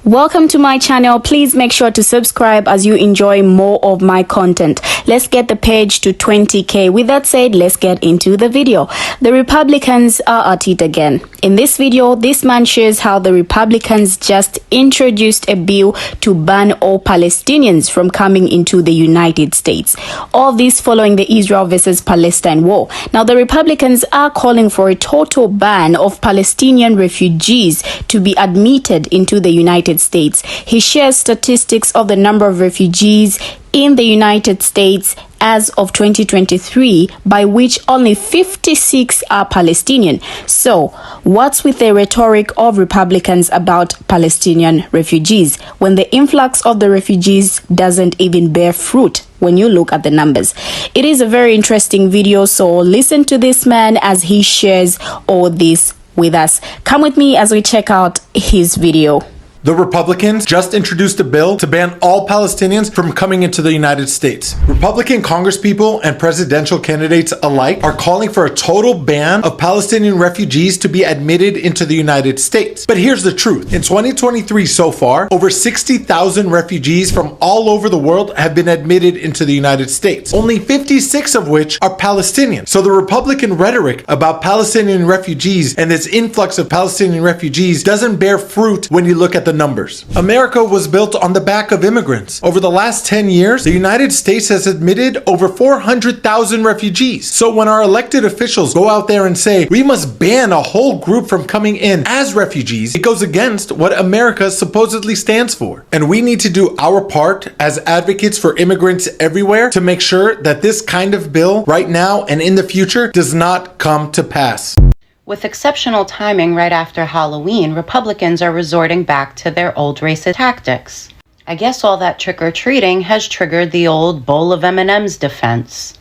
Welcome to my channel. Please make sure to subscribe as you enjoy more of my content. Let's get the page to 20k. With that said, let's get into the video. The Republicans are at it again. In this video, this man shares how the Republicans just introduced a bill to ban all Palestinians from coming into the United States. All this following the Israel versus Palestine war. Now, the Republicans are calling for a total ban of Palestinian refugees to be admitted into the United States. He shares statistics of the number of refugees in the United States as of 2023, by which only 56 are Palestinian. So, what's with the rhetoric of Republicans about Palestinian refugees when the influx of the refugees doesn't even bear fruit when you look at the numbers? It is a very interesting video, so listen to this man as he shares all this with us. Come with me as we check out his video. The Republicans just introduced a bill to ban all Palestinians from coming into the United States. Republican congresspeople and presidential candidates alike are calling for a total ban of Palestinian refugees to be admitted into the United States. But here's the truth. In 2023 so far, over 60,000 refugees from all over the world have been admitted into the United States, only 56 of which are Palestinian. So the Republican rhetoric about Palestinian refugees and this influx of Palestinian refugees doesn't bear fruit when you look at the numbers. America was built on the back of immigrants. Over the last 10 years, the United States has admitted over 400,000 refugees. So when our elected officials go out there and say, we must ban a whole group from coming in as refugees, it goes against what America supposedly stands for. And we need to do our part as advocates for immigrants everywhere to make sure that this kind of bill right now and in the future does not come to pass. With exceptional timing right after Halloween, Republicans are resorting back to their old racist tactics. I guess all that trick-or-treating has triggered the old bowl of M&M's defense.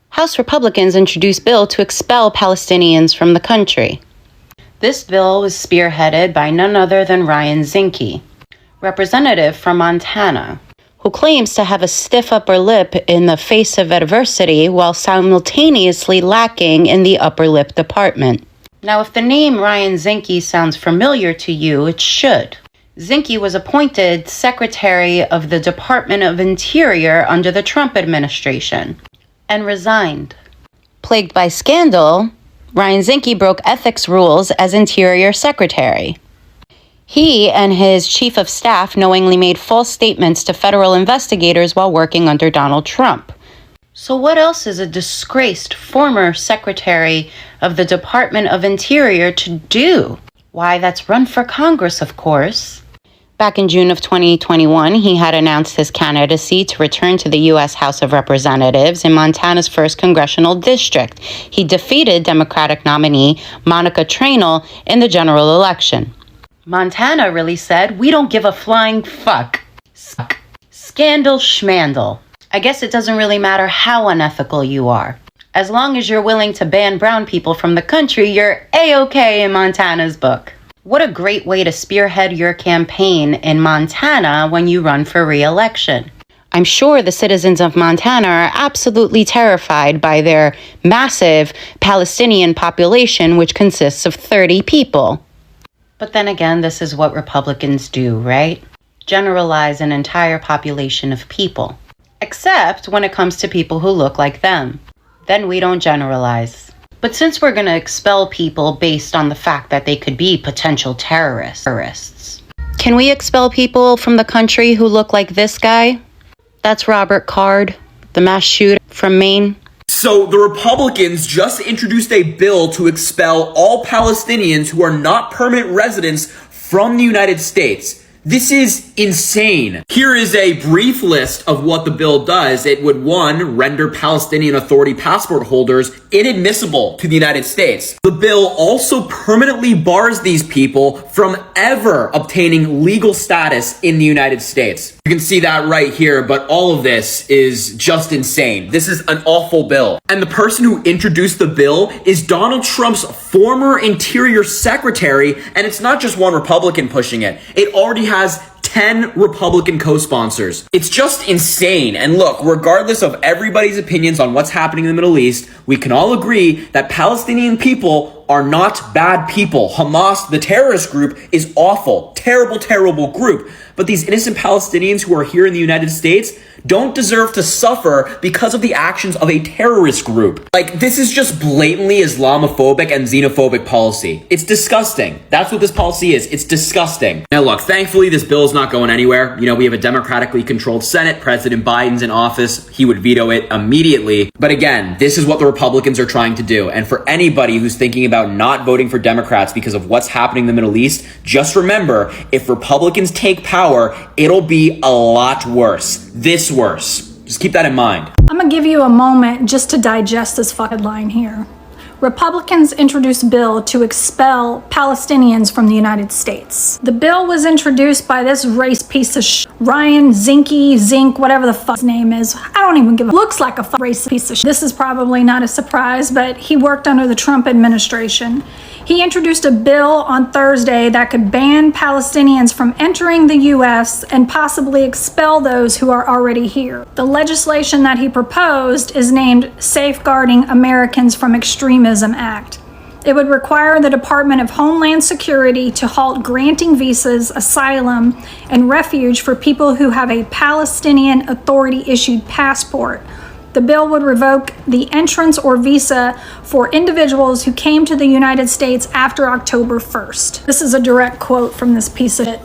House Republicans introduced bill to expel Palestinians from the country. This bill was spearheaded by none other than Ryan Zinke, representative from Montana, who claims to have a stiff upper lip in the face of adversity while simultaneously lacking in the upper lip department. Now, if the name Ryan Zinke sounds familiar to you, it should. Zinke was appointed Secretary of the Department of Interior under the Trump administration and resigned. Plagued by scandal, Ryan Zinke broke ethics rules as Interior Secretary. He and his chief of staff knowingly made false statements to federal investigators while working under Donald Trump. So what else is a disgraced former Secretary of the Department of Interior to do? Why, that's run for Congress, of course. Back in June of 2021, he had announced his candidacy to return to the U.S. House of Representatives in Montana's 1st Congressional District. He defeated Democratic nominee Monica Trainell in the general election. Montana really said, we don't give a flying fuck. Scandal schmandal. I guess it doesn't really matter how unethical you are. As long as you're willing to ban brown people from the country, you're A-okay in Montana's book. What a great way to spearhead your campaign in Montana when you run for re-election. I'm sure the citizens of Montana are absolutely terrified by their massive Palestinian population, which consists of 30 people. But then again, this is what Republicans do, right? Generalize an entire population of people. Except when it comes to people who look like them. Then we don't generalize. But since we're going to expel people based on the fact that they could be potential terrorists, can we expel people from the country who look like this guy? That's Robert Card, the mass shooter from Maine. So the Republicans just introduced a bill to expel all Palestinians who are not permanent residents from the United States. This is insane. Here is a brief list of what the bill does. It would, 1, render Palestinian Authority passport holders inadmissible to the United States. The bill also permanently bars these people from ever obtaining legal status in the United States. You can see that right here, but all of this is just insane. This is an awful bill. And the person who introduced the bill is Donald Trump's former Interior Secretary, and it's not just one Republican pushing it. It already has 10 Republican co-sponsors. It's just insane. And look, regardless of everybody's opinions on what's happening in the Middle East, we can all agree that Palestinian people are not bad people. Hamas, the terrorist group, is awful. Terrible, terrible group. But these innocent Palestinians who are here in the United States don't deserve to suffer because of the actions of a terrorist group. Like, this is just blatantly Islamophobic and xenophobic policy. It's disgusting. That's what this policy is. It's disgusting. Now look, thankfully this bill is not going anywhere. You know, we have a democratically controlled Senate. President Biden's in office. He would veto it immediately. But again, this is what the Republicans are trying to do. And for anybody who's thinking about not voting for Democrats because of what's happening in the Middle East, just remember, if Republicans take power, it'll be a lot worse. This worse. Just keep that in mind. I'm gonna give you a moment just to digest this headline here. Republicans introduced a bill to expel Palestinians from the United States. The bill was introduced by this race piece of Ryan Zink, whatever the fuck his name is. I don't even give a looks like a race piece of This is probably not a surprise, but he worked under the Trump administration. He introduced a bill on Thursday that could ban Palestinians from entering the U.S. and possibly expel those who are already here. The legislation that he proposed is named Safeguarding Americans from Extremism Act. It would require the Department of Homeland Security to halt granting visas, asylum, and refuge for people who have a Palestinian Authority-issued passport. The bill would revoke the entrance or visa for individuals who came to the United States after October 1st. This is a direct quote from this piece of it.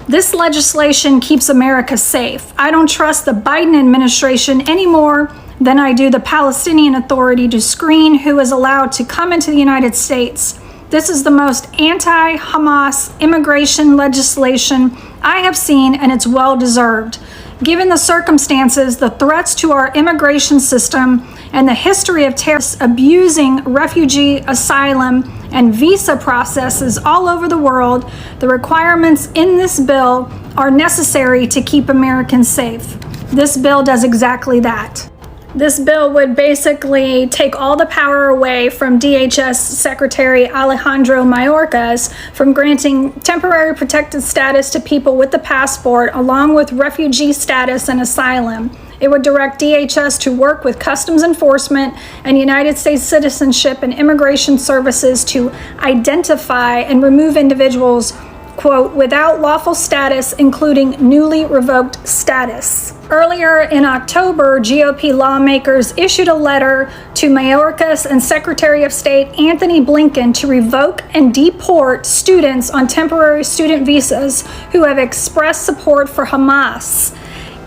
This legislation keeps America safe. I don't trust the Biden administration any more than I do the Palestinian Authority to screen who is allowed to come into the United States. This is the most anti-Hamas immigration legislation I have seen, and it's well deserved. Given the circumstances, the threats to our immigration system, and the history of terrorists abusing refugee, asylum, and visa processes all over the world, the requirements in this bill are necessary to keep Americans safe. This bill does exactly that. This bill would basically take all the power away from DHS Secretary Alejandro Mayorkas from granting temporary protected status to people with the passport, along with refugee status and asylum. It would direct DHS to work with Customs Enforcement and United States Citizenship and Immigration Services to identify and remove individuals, quote, without lawful status, including newly revoked status. Earlier in October, GOP lawmakers issued a letter to Mayorkas and Secretary of State Anthony Blinken to revoke and deport students on temporary student visas who have expressed support for Hamas.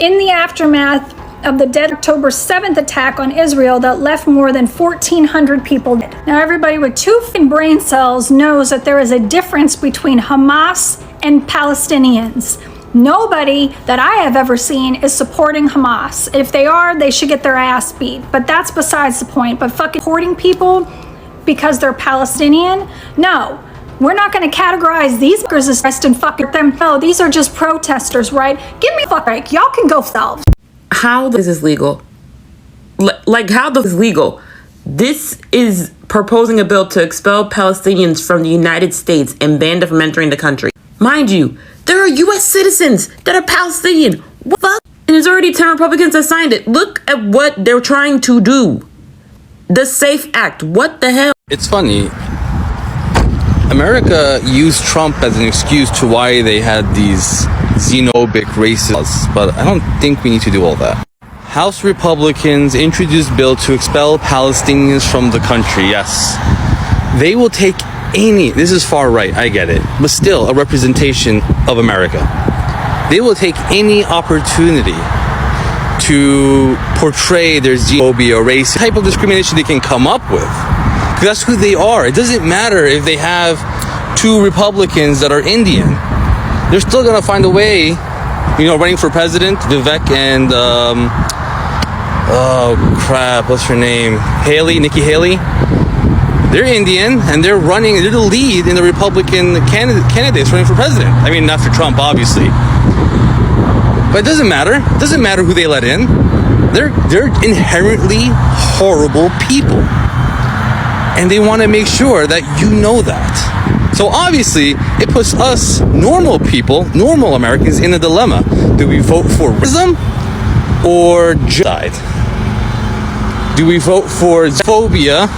In the aftermath of the dead October 7th attack on Israel that left more than 1,400 people dead. Now, everybody with two brain cells knows that there is a difference between Hamas and Palestinians. Nobody that I have ever seen is supporting Hamas. If they are, they should get their ass beat. But that's besides the point. But fucking supporting people because they're Palestinian? No. We're not going to categorize these fuckers as rest and fuck them. No, these are just protesters, right? Give me a fuck break. Y'all can go selves. How is this legal? Like, how this is legal? This is proposing a bill to expel Palestinians from the United States and ban them from entering the country. Mind you, there are U.S. citizens that are Palestinian. What the fuck? And there's already 10 Republicans that signed it. Look at what they're trying to do. The SAFE Act. What the hell? It's funny. America used Trump as an excuse to why they had these xenophobic racists, but I don't think we need to do all that. House Republicans introduced bill to expel Palestinians from the country. Yes. They will take any, this is far right, I get it, but still a representation of America. They will take any opportunity to portray their xenophobia or race, type of discrimination they can come up with. Because that's who they are. It doesn't matter if they have two Republicans that are Indian. They're still going to find a way, you know, running for president, Vivek and, what's her name? Nikki Haley. They're Indian, and they're the lead in the Republican candidates running for president. I mean, after Trump, obviously. But it doesn't matter. It doesn't matter who they let in. They're inherently horrible people. And they want to make sure that you know that. So obviously, it puts us normal people, normal Americans, in a dilemma. Do we vote for racism or genocide? Do we vote for xenophobia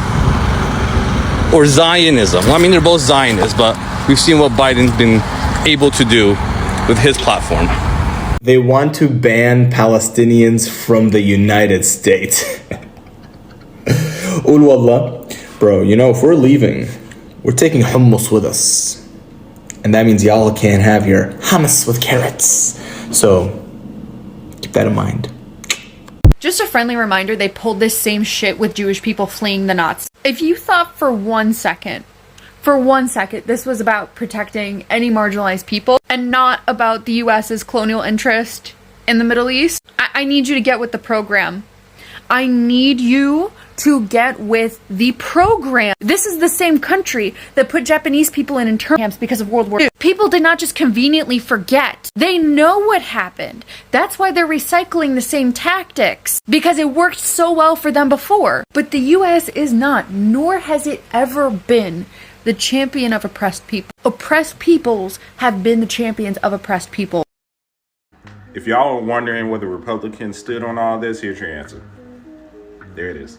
or Zionism. Well, I mean, they're both Zionists, but we've seen what Biden's been able to do with his platform. They want to ban Palestinians from the United States. Ul wallah. Bro, you know, if we're leaving, we're taking hummus with us. And that means y'all can't have your hummus with carrots. So, keep that in mind. Just a friendly reminder, they pulled this same shit with Jewish people fleeing the Nazis. If you thought for one second, this was about protecting any marginalized people and not about the US's colonial interest in the Middle East, I need you to get with the program. I need you to get with the program. This is the same country that put Japanese people in internment camps because of World War II. People did not just conveniently forget. They know what happened. That's why they're recycling the same tactics, because it worked so well for them before. But the US is not, nor has it ever been, the champion of oppressed people. Oppressed peoples have been the champions of oppressed people. If y'all are wondering where the Republicans stood on all this, here's your answer. There it is.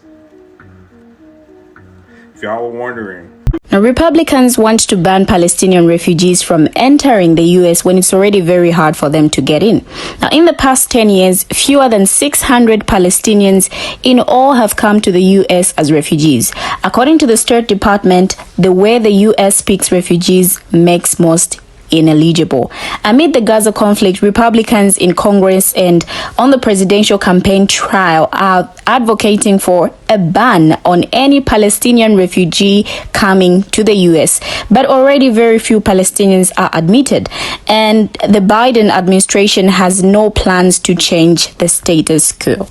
If y'all were wondering. Now, Republicans want to ban Palestinian refugees from entering the U.S. when it's already very hard for them to get in. Now, in the past 10 years, fewer than 600 Palestinians in all have come to the U.S. as refugees. According to the State Department, the way the U.S. picks refugees makes most ineligible. Amid the Gaza conflict, Republicans in Congress and on the presidential campaign trail are advocating for a ban on any Palestinian refugee coming to the U.S. But already very few Palestinians are admitted, and the Biden administration has no plans to change the status quo.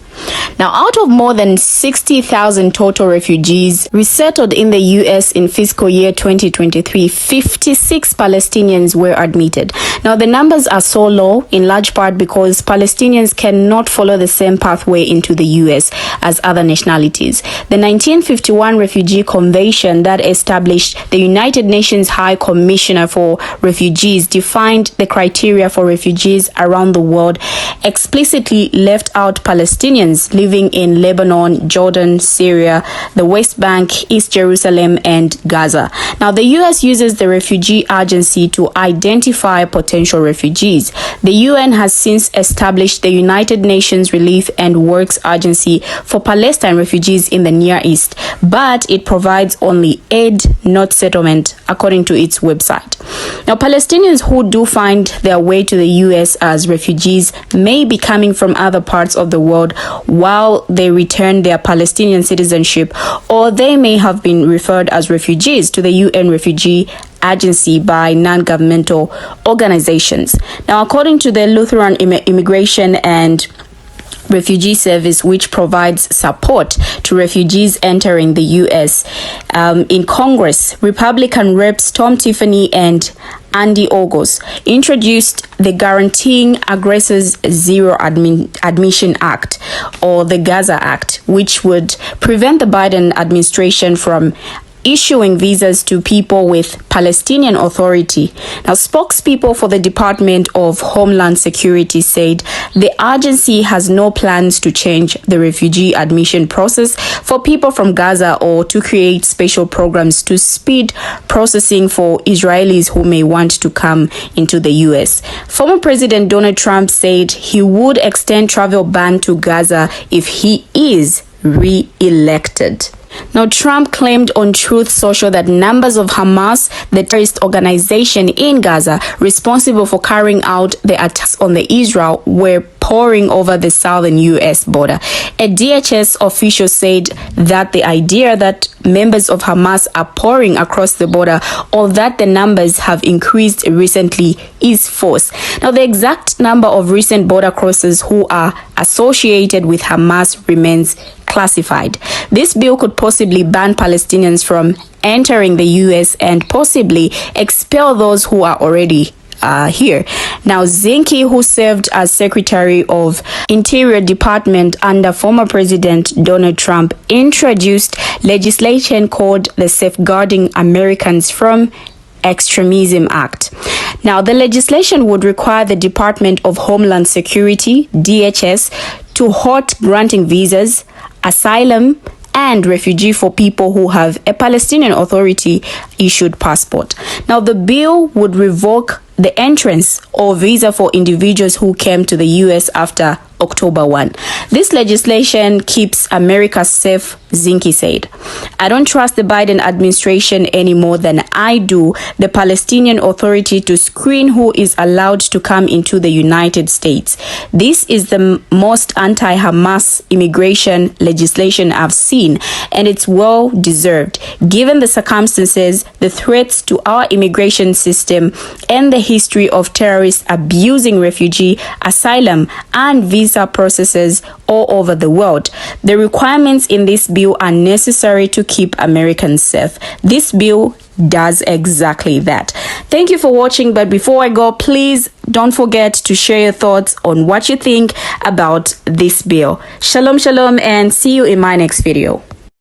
Now, out of more than 60,000 total refugees resettled in the U.S. in fiscal year 2023, 56 Palestinians were admitted. Now, the numbers are so low in large part because Palestinians cannot follow the same pathway into the U.S. as other nationalities. The 1951 Refugee Convention that established the United Nations High Commissioner for Refugees defined the criteria for refugees around the world, explicitly left out Palestinians living in Lebanon, Jordan, Syria, the West Bank, East Jerusalem, and Gaza. Now, the U.S. uses the Refugee Agency to identify potential refugees. The UN has since established the United Nations Relief and Works Agency for Palestine refugees in the Near East, but it provides only aid, not settlement, according to its website. Now, Palestinians who do find their way to the U.S. as refugees may be coming from other parts of the world while they return their Palestinian citizenship, or they may have been referred as refugees to the UN Refugee Agency by non-governmental organizations. Now, according to the Lutheran Immigration and Refugee Service, which provides support to refugees entering the U.S. In Congress, Republican Reps Tom Tiffany and Andy Ogos introduced the Guaranteeing Aggressors Zero Admission Act, or the Gaza Act, which would prevent the Biden administration from issuing visas to people with Palestinian Authority. Now, spokespeople for the Department of Homeland Security said the agency has no plans to change the refugee admission process for people from Gaza or to create special programs to speed processing for Israelis who may want to come into the U.S. Former President Donald Trump said he would extend travel ban to Gaza if he is re-elected. Now, Trump claimed on Truth Social that numbers of Hamas, the terrorist organization in Gaza, responsible for carrying out the attacks on the Israel, were pouring over the southern U.S. border. A DHS official said that the idea that members of Hamas are pouring across the border, or that the numbers have increased recently, is false. Now, the exact number of recent border crossers who are associated with Hamas remains classified. This bill could possibly ban Palestinians from entering the U.S. and possibly expel those who are already here. Now, Zinke, who served as Secretary of Interior Department under former President Donald Trump, introduced legislation called the Safeguarding Americans from Extremism Act. Now, the legislation would require the Department of Homeland Security, DHS, to halt granting visas, asylum, and refugee for people who have a Palestinian Authority issued passport. Now, the bill would revoke the entrance or visa for individuals who came to the US after October 1. This legislation keeps America safe, Zinke said. I don't trust the Biden administration any more than I do the Palestinian Authority to screen who is allowed to come into the United States. This is the most anti-Hamas immigration legislation I've seen, and it's well deserved, given the circumstances, the threats to our immigration system, and the history of terrorists abusing refugee, asylum, and visa processes all over the world. The requirements in this bill are necessary to keep Americans safe. This bill does exactly that. Thank you for watching, but before I go, please don't forget to share your thoughts on what you think about this bill. Shalom, shalom, and see you in my next video.